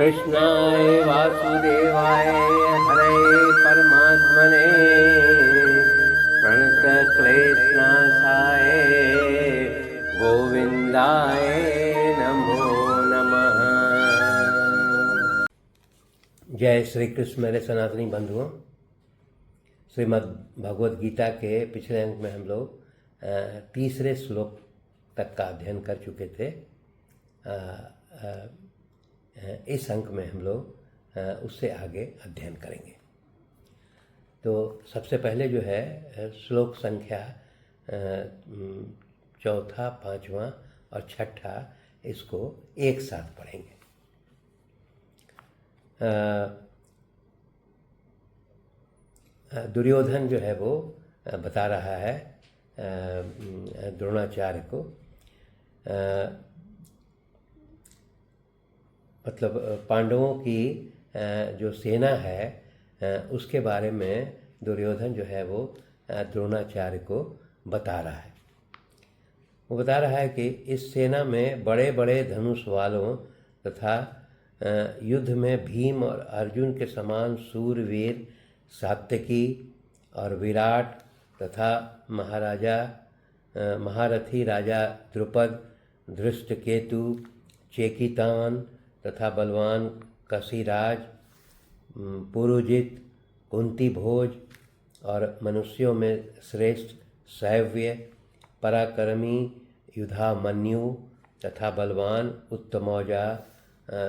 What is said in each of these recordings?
कृष्णाय वासुदेवाय हरे परमात्मने प्रणतक्लेशनाशाय गोविंदाय नमो नमः। जय श्री कृष्ण मेरे सनातनी बंधुओं। श्रीमद् भगवद गीता के पिछले अंक में हम लोग तीसरे श्लोक तक का अध्ययन कर चुके थे। इस अंक में हम लोग उससे आगे अध्ययन करेंगे। तो सबसे पहले जो है श्लोक संख्या चौथा, पांचवा और छठा इसको एक साथ पढ़ेंगे। दुर्योधन जो है वो बता रहा है द्रोणाचार्य को, मतलब पांडवों की जो सेना है उसके बारे में दुर्योधन जो है वो द्रोणाचार्य को बता रहा है। वो बता रहा है कि इस सेना में बड़े बड़े धनुष वालों तथा युद्ध में भीम और अर्जुन के समान सूरवीर सात्यकी और विराट तथा महारथी राजा द्रुपद, धृष्टकेतु, चेकितान तथा बलवान कशीराज, पुरुजित, कुंती भोज और मनुष्यों में श्रेष्ठ शैव्य, पराक्रमी युधामन्यु तथा बलवान उत्तमौजा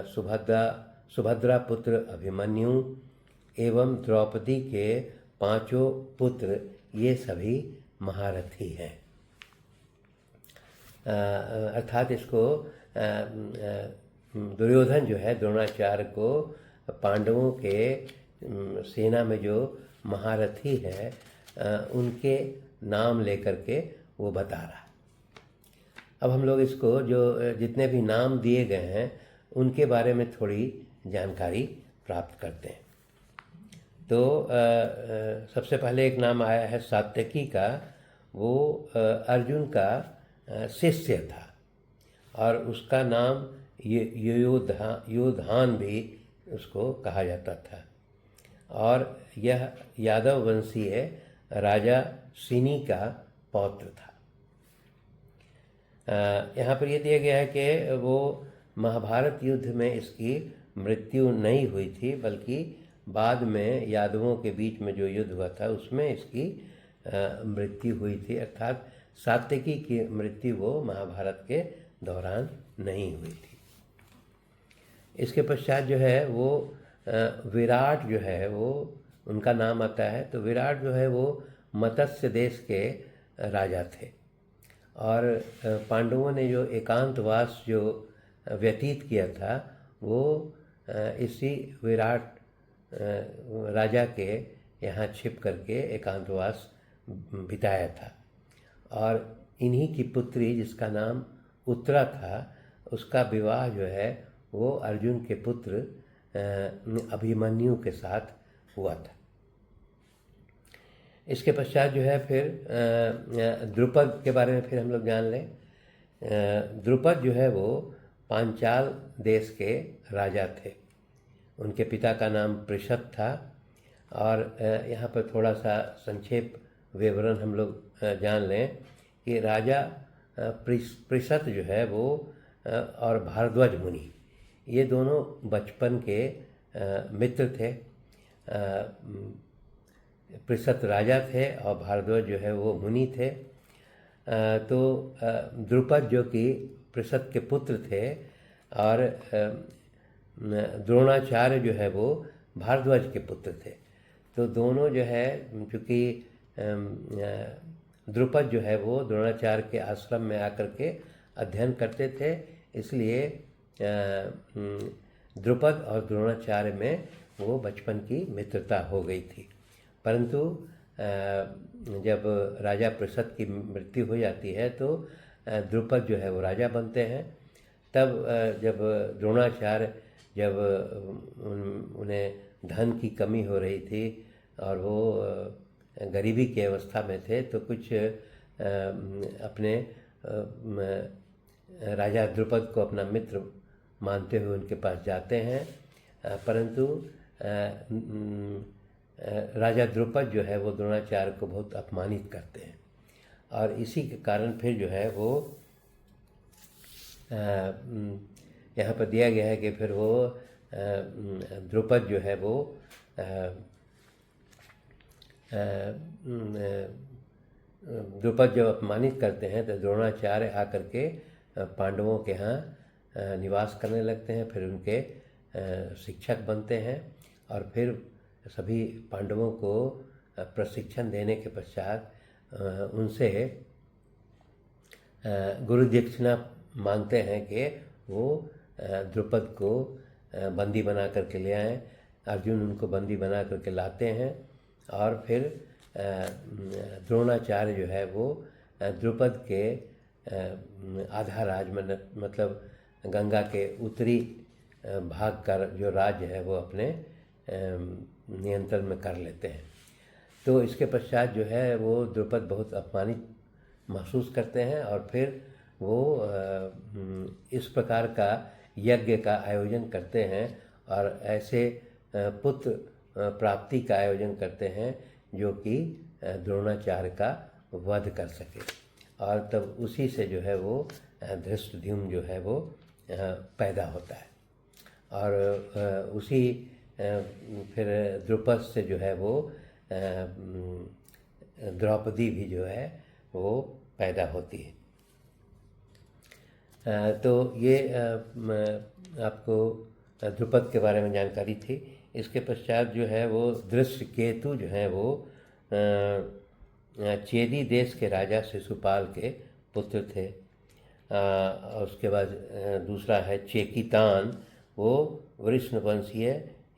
सुभद्रा पुत्र अभिमन्यु एवं द्रौपदी के पांचों पुत्र, ये सभी महारथी हैं। अर्थात इसको दुर्योधन जो है द्रोणाचार्य को पांडवों के सेना में जो महारथी है उनके नाम लेकर के वो बता रहा है। अब हम लोग इसको जो जितने भी नाम दिए गए हैं उनके बारे में थोड़ी जानकारी प्राप्त करते हैं। तो सबसे पहले एक नाम आया है सात्यकी का। वो अर्जुन का शिष्य था और उसका नाम योधान भी उसको कहा जाता था और यह यादव वंशीय राजा सिनी का पौत्र था। यहाँ पर यह दिया गया है कि वो महाभारत युद्ध में इसकी मृत्यु नहीं हुई थी, बल्कि बाद में यादवों के बीच में जो युद्ध हुआ था उसमें इसकी मृत्यु हुई थी। अर्थात सात्यकी की मृत्यु वो महाभारत के दौरान नहीं हुई थी। इसके पश्चात जो है वो विराट जो है वो उनका नाम आता है। तो विराट जो है वो मत्स्य देश के राजा थे और पांडवों ने जो एकांतवास जो व्यतीत किया था वो इसी विराट राजा के यहाँ छिप करके एकांतवास बिताया था और इन्हीं की पुत्री जिसका नाम उत्तरा था उसका विवाह जो है वो अर्जुन के पुत्र अभिमन्यु के साथ हुआ था। इसके पश्चात जो है फिर द्रुपद के बारे में फिर हम लोग जान लें। द्रुपद जो है वो पांचाल देश के राजा थे। उनके पिता का नाम पृषत था और यहाँ पर थोड़ा सा संक्षेप विवरण हम लोग जान लें कि राजा पृषत जो है वो और भारद्वाज मुनि, ये दोनों बचपन के मित्र थे। पृषत राजा थे और भारद्वाज जो है वो मुनि थे। तो द्रुपद जो कि पृषत के पुत्र थे और द्रोणाचार्य जो है वो भारद्वाज के पुत्र थे। तो दोनों जो है चूँकि द्रुपद जो है वो द्रोणाचार्य के आश्रम में आकर के अध्ययन करते थे, इसलिए द्रुपद और द्रोणाचार्य में वो बचपन की मित्रता हो गई थी। परंतु जब राजा पृषत की मृत्यु हो जाती है तो द्रुपद जो है वो राजा बनते हैं। तब जब द्रोणाचार्य जब उन्हें धन की कमी हो रही थी और वो गरीबी की अवस्था में थे तो कुछ अपने राजा द्रुपद को अपना मित्र मानते हुए उनके पास जाते हैं परंतु राजा द्रुपद जो है वो द्रोणाचार्य को बहुत अपमानित करते हैं, और इसी के कारण फिर जो है वो यहाँ पर दिया गया है कि फिर वो द्रुपद जो है वो द्रुपद जब अपमानित करते हैं तो द्रोणाचार्य आकर के पांडवों के यहाँ निवास करने लगते हैं, फिर उनके शिक्षक बनते हैं, और फिर सभी पांडवों को प्रशिक्षण देने के पश्चात उनसे गुरु दक्षिणा मांगते हैं कि वो द्रुपद को बंदी बना करके ले आएँ। अर्जुन उनको बंदी बना करके लाते हैं, और फिर द्रोणाचार्य जो है वो द्रुपद के आधा राज मतलब गंगा के उत्तरी भाग का जो राज्य है वो अपने नियंत्रण में कर लेते हैं। तो इसके पश्चात जो है वो द्रुपद बहुत अपमानित महसूस करते हैं, और फिर वो इस प्रकार का यज्ञ का आयोजन करते हैं, और ऐसे पुत्र प्राप्ति का आयोजन करते हैं जो कि द्रोणाचार्य का वध कर सके, और तब उसी से जो है वो धृष्टद्युम्न जो है वो पैदा होता है, और उसी फिर द्रुपद से जो है वो द्रौपदी भी जो है वो पैदा होती है। तो ये आपको द्रुपद के बारे में जानकारी थी। इसके पश्चात जो है वो दृष्टकेतु जो है वो चेदी देश के राजा शिशुपाल के पुत्र थे। उसके बाद दूसरा है चेकितान, वो वृष्णवंशीय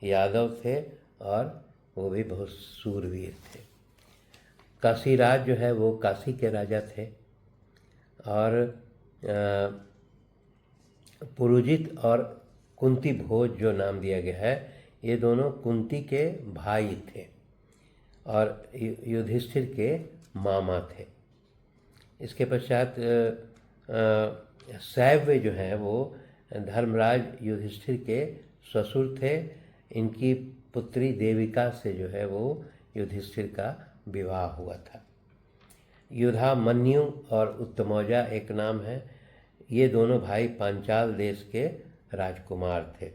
यादव थे और वो भी बहुत सूरवीर थे। काशीराज जो है वो काशी के राजा थे, और पुरुजित और कुंती भोज जो नाम दिया गया है, ये दोनों कुंती के भाई थे और युधिष्ठिर के मामा थे। इसके पश्चात शैव्य जो है वो धर्मराज युधिष्ठिर के ससुर थे। इनकी पुत्री देविका से जो है वो युधिष्ठिर का विवाह हुआ था। युधामन्यु और उत्तमौजा एक नाम है। ये दोनों भाई पांचाल देश के राजकुमार थे।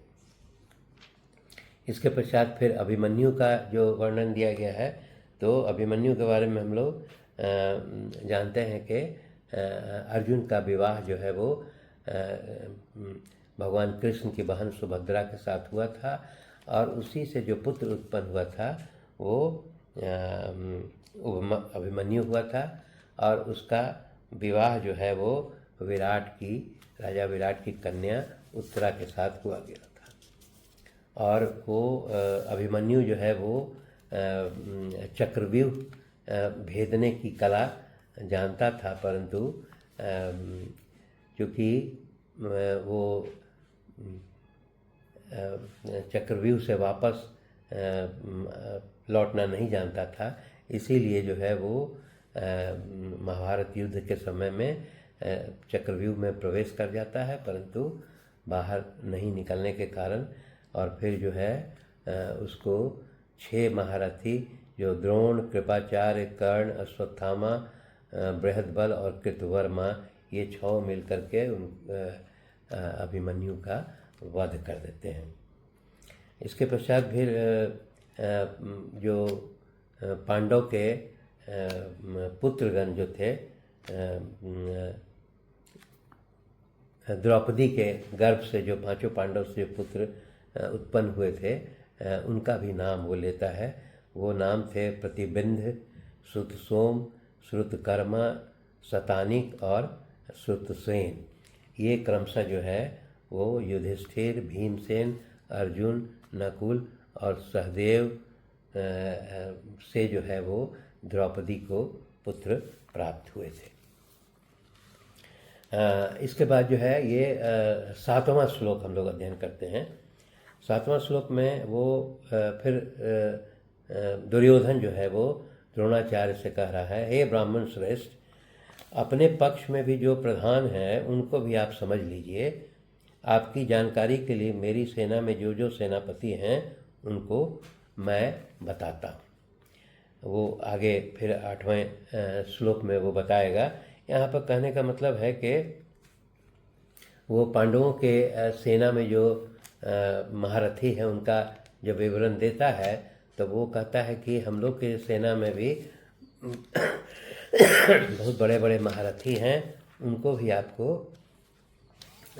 इसके पश्चात फिर अभिमन्यु का जो वर्णन दिया गया है, तो अभिमन्यु के बारे में हम लोग जानते हैं कि अर्जुन का विवाह जो है वो भगवान कृष्ण की बहन सुभद्रा के साथ हुआ था, और उसी से जो पुत्र उत्पन्न हुआ था वो अभिमन्यु हुआ था, और उसका विवाह जो है वो राजा विराट की कन्या उत्तरा के साथ हुआ गया था। और वो अभिमन्यु जो है वो चक्रव्यूह भेदने की कला जानता था, परंतु क्योंकि वो चक्रव्यूह से वापस लौटना नहीं जानता था, इसीलिए जो है वो महाभारत युद्ध के समय में चक्रव्यूह में प्रवेश कर जाता है, परंतु बाहर नहीं निकलने के कारण, और फिर जो है उसको 6 महारथी जो द्रोण, कृपाचार्य, कर्ण, अश्वत्थामा, बृहद्बल और कृतवर्मा, ये 6 मिलकर के अभिमन्यु का वध कर देते हैं। इसके पश्चात फिर जो पांडव के पुत्रगण जो थे, द्रौपदी के गर्भ से जो 5 पांडव से पुत्र उत्पन्न हुए थे, उनका भी नाम वो लेता है। वो नाम थे प्रतिबिंध, श्रुतसोम, श्रुतकर्मा, शतानिक और श्रुतसेन। ये क्रमशः जो है वो युधिष्ठिर, भीमसेन, अर्जुन, नकुल और सहदेव से जो है वो द्रौपदी को पुत्र प्राप्त हुए थे। इसके बाद जो है ये 7वां श्लोक हम लोग अध्ययन करते हैं। 7वां श्लोक में वो फिर दुर्योधन जो है वो द्रोणाचार्य से कह रहा है, हे ब्राह्मण श्रेष्ठ, अपने पक्ष में भी जो प्रधान हैं उनको भी आप समझ लीजिए। आपकी जानकारी के लिए मेरी सेना में जो जो सेनापति हैं उनको मैं बताता हूँ। वो आगे फिर 8वें श्लोक में वो बताएगा। यहाँ पर कहने का मतलब है कि वो पांडवों के सेना में जो महारथी हैं उनका जब विवरण देता है तो वो कहता है कि हम लोग के सेना में भी बहुत बड़े बड़े महारथी हैं, उनको भी आपको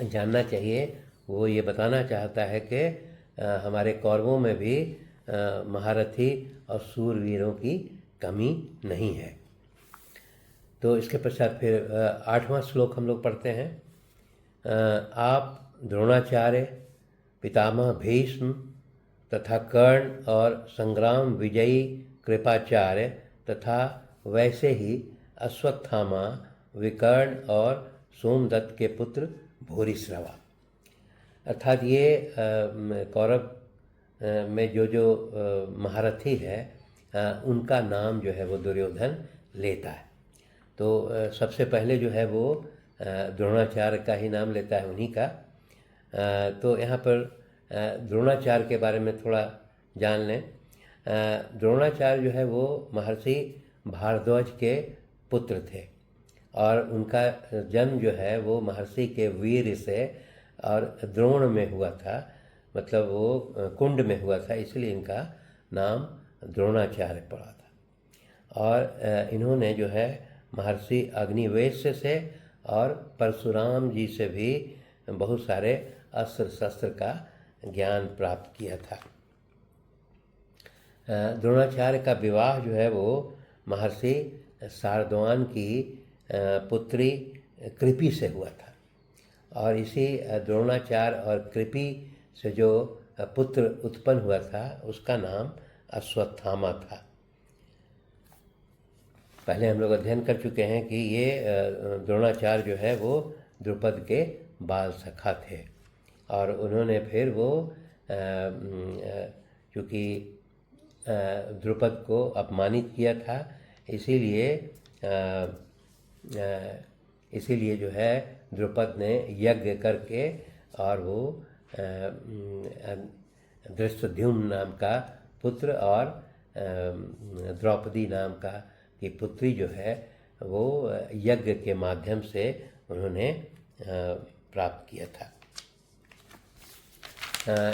जानना चाहिए। वो ये बताना चाहता है कि हमारे कौरवों में भी महारथी और शूरवीरों की कमी नहीं है। तो इसके पश्चात फिर 8वां श्लोक हम लोग पढ़ते हैं। आप द्रोणाचार्य, पितामह भीष्म तथा कर्ण और संग्राम विजयी कृपाचार्य तथा वैसे ही अश्वत्थामा, विकर्ण और सोमदत्त के पुत्र भूरिश्रवा। अर्थात ये कौरव में जो जो महारथी है उनका नाम जो है वो दुर्योधन लेता है। तो सबसे पहले जो है वो द्रोणाचार्य का ही नाम लेता है, उन्हीं का। तो यहाँ पर द्रोणाचार्य के बारे में थोड़ा जान लें। द्रोणाचार्य जो है वो महर्षि भारद्वाज के पुत्र थे और उनका जन्म जो है वो महर्षि के वीर से और द्रोण में हुआ था, मतलब वो कुंड में हुआ था, इसलिए इनका नाम द्रोणाचार्य पड़ा था। और इन्होंने जो है महर्षि अग्निवेश से और परशुराम जी से भी बहुत सारे अस्त्र शस्त्र का ज्ञान प्राप्त किया था। द्रोणाचार्य का विवाह जो है वो महर्षि शार्दूल की पुत्री कृपि से हुआ था और इसी द्रोणाचार्य और कृपि से जो पुत्र उत्पन्न हुआ था उसका नाम अश्वत्थामा था। पहले हम लोग अध्ययन कर चुके हैं कि ये द्रोणाचार्य जो है वो द्रुपद के बाल सखा थे और उन्होंने फिर वो चूँकि द्रुपद को अपमानित किया था, इसीलिए जो है द्रुपद ने यज्ञ करके और वो धृष्टद्युम्न नाम का पुत्र और द्रौपदी नाम का की पुत्री जो है वो यज्ञ के माध्यम से उन्होंने प्राप्त किया था।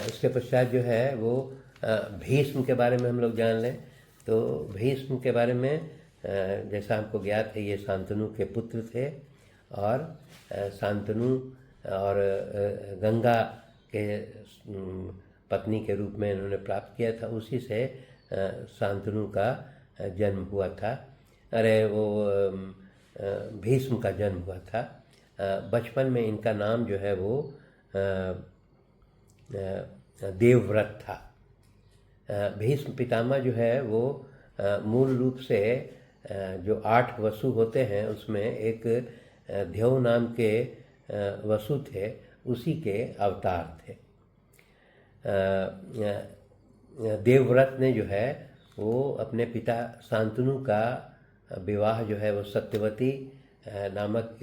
इसके पश्चात जो है वो भीष्म के बारे में हम लोग जान लें। तो भीष्म के बारे में जैसा हमको ज्ञात है ये शांतनु के पुत्र थे और शांतनु और गंगा के पत्नी के रूप में इन्होंने प्राप्त किया था, उसी से शांतनु का जन्म हुआ था। भीष्म का जन्म हुआ था। बचपन में इनका नाम जो है वो देवव्रत था। भीष्म पितामह जो है वो मूल रूप से जो 8 वसु होते हैं उसमें एक ध्यव नाम के वसु थे, उसी के अवतार थे। देवव्रत ने जो है वो अपने पिता शांतनु का विवाह जो है वो सत्यवती नामक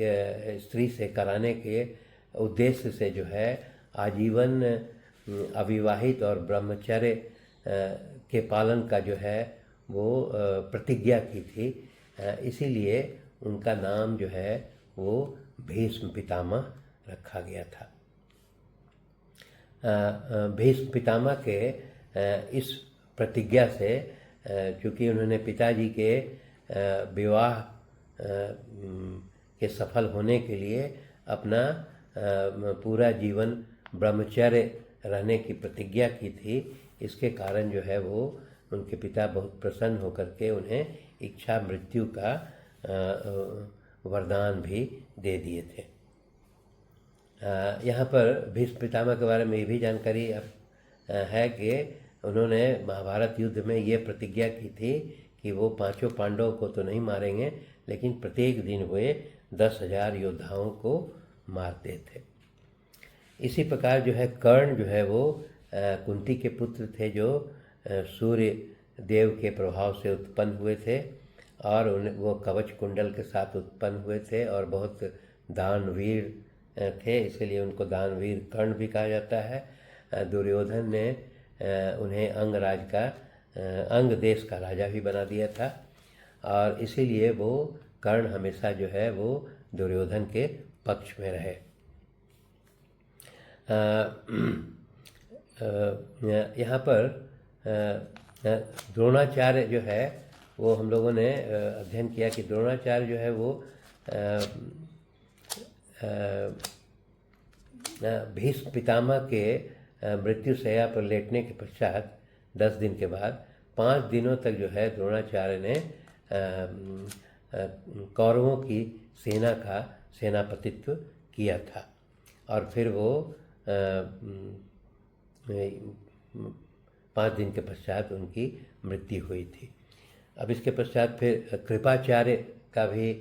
स्त्री से कराने के उद्देश्य से जो है आजीवन अविवाहित और ब्रह्मचर्य के पालन का जो है वो प्रतिज्ञा की थी, इसीलिए उनका नाम जो है वो भीष्म पितामह रखा गया था। भीष्म पितामह के इस प्रतिज्ञा से चूँकि उन्होंने पिताजी के विवाह के सफल होने के लिए अपना पूरा जीवन ब्रह्मचर्य रहने की प्रतिज्ञा की थी, इसके कारण जो है वो उनके पिता बहुत प्रसन्न होकर के उन्हें इच्छा मृत्यु का वरदान भी दे दिए थे। यहाँ पर भीष्म पितामह के बारे में ये भी जानकारी है कि उन्होंने महाभारत युद्ध में ये प्रतिज्ञा की थी कि वो 5 पांडवों को तो नहीं मारेंगे, लेकिन प्रत्येक दिन वे 10,000 योद्धाओं को मारते थे। इसी प्रकार जो है कर्ण जो है वो कुंती के पुत्र थे, जो सूर्य देव के प्रभाव से उत्पन्न हुए थे और वो कवच कुंडल के साथ उत्पन्न हुए थे और बहुत दानवीर थे, इसलिए उनको दानवीर कर्ण भी कहा जाता है। दुर्योधन ने उन्हें अंग देश का राजा भी बना दिया था, और इसीलिए वो कर्ण हमेशा जो है वो दुर्योधन के पक्ष में रहे। यहाँ पर द्रोणाचार्य जो है वो हम लोगों ने अध्ययन किया कि द्रोणाचार्य जो है वो भीष्म पितामह के मृत्युशैया पर लेटने के पश्चात 10 दिन के बाद 5 दिनों तक जो है द्रोणाचार्य ने कौरवों की सेना का सेनापतित्व किया था, और फिर वो 5 दिन के पश्चात उनकी मृत्यु हुई थी। अब इसके पश्चात फिर कृपाचार्य का भी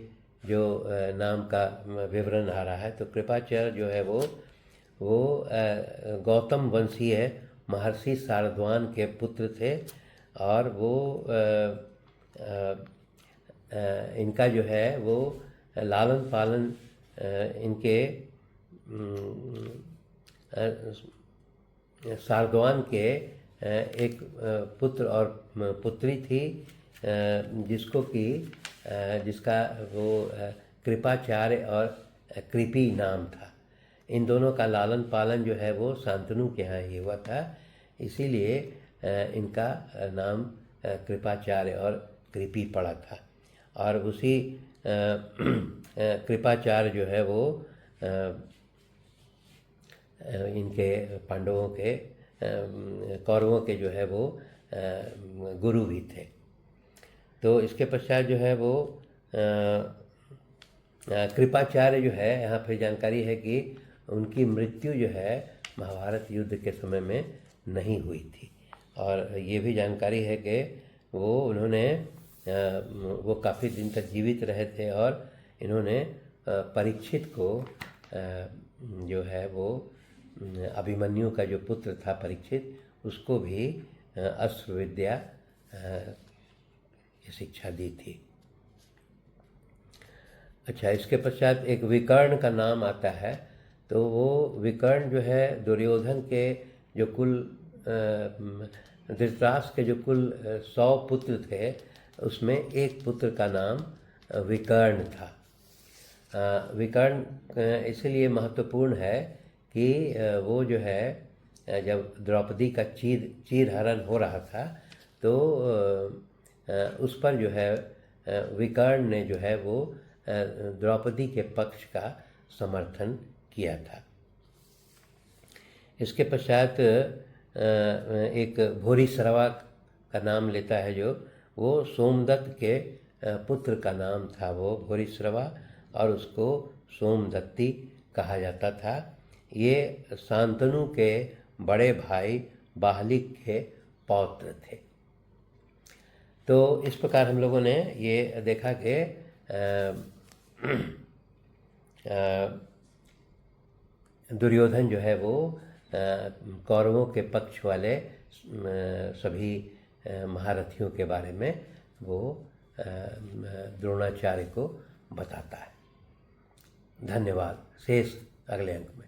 जो नाम का विवरण आ रहा है, तो कृपाचार्य जो है वो गौतम वंशीय महर्षि शारद्वान के पुत्र थे, और वो इनका जो है वो लालन पालन इनके शारद्वान के एक पुत्र और पुत्री थी, जिसका वो कृपाचार्य और कृपी नाम था। इन दोनों का लालन पालन जो है वो शांतनु के यहाँ ही हुआ था, इसीलिए इनका नाम कृपाचार्य और कृपी पड़ा था। और उसी कृपाचार्य जो है वो इनके पांडवों के कौरवों के जो है वो गुरु भी थे। तो इसके पश्चात जो है वो कृपाचार्य जो है, यहाँ पे जानकारी है कि उनकी मृत्यु जो है महाभारत युद्ध के समय में नहीं हुई थी, और ये भी जानकारी है कि वो काफ़ी दिन तक जीवित रहे थे, और इन्होंने परीक्षित को जो है वो अभिमन्यु का जो पुत्र था परीक्षित, उसको भी अस्त्र विद्या की शिक्षा दी थी। अच्छा, इसके पश्चात एक विकर्ण का नाम आता है, तो वो विकर्ण जो है दुर्योधन के जो कुल धृतराष्ट्र के जो कुल 100 पुत्र थे, उसमें एक पुत्र का नाम विकर्ण था। विकर्ण इसलिए महत्वपूर्ण है कि वो जो है जब द्रौपदी का चीरहरण हो रहा था, तो उस पर जो है विकर्ण ने जो है वो द्रौपदी के पक्ष का समर्थन किया था। इसके पश्चात एक भूरिश्रवा का नाम लेता है, जो वो सोमदत्त के पुत्र का नाम था वो भूरिश्रवा, और उसको सोमदत्ती कहा जाता था। ये शांतनु के बड़े भाई बाहलिक के पौत्र थे। तो इस प्रकार हम लोगों ने ये देखा कि दुर्योधन जो है वो कौरवों के पक्ष वाले सभी महारथियों के बारे में वो द्रोणाचार्य को बताता है। धन्यवाद। शेष अगले अंक में।